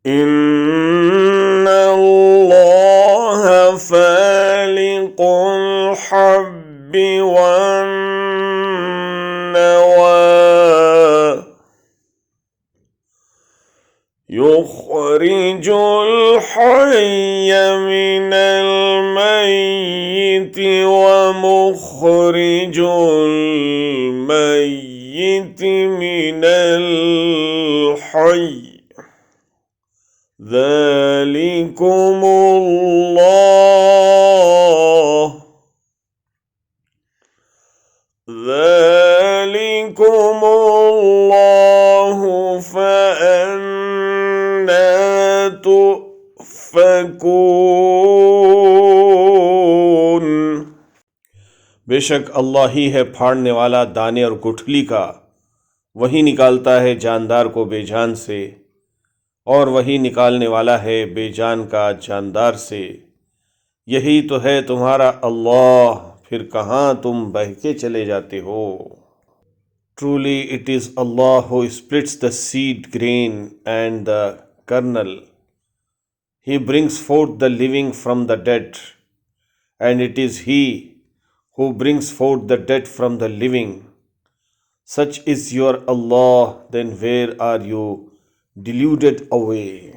إن الله فالق الحب والنوى يخرج الحي من الميت ومخرج الميت من الحي ذلكم الله فأنى تؤفكون। बेशक अल्लाह ही है फाड़ने वाला दाने और गुठली का, वही निकालता है जानदार को बेजान से और वही निकालने वाला है बेजान का जानदार से। यही तो है तुम्हारा अल्लाह, फिर कहाँ तुम बहके चले जाते हो। Truly it is Allah who splits the seed grain and the kernel. He brings forth the living from the dead, and it is He who brings forth the dead from the living. Such is your Allah, then where are you deluded away?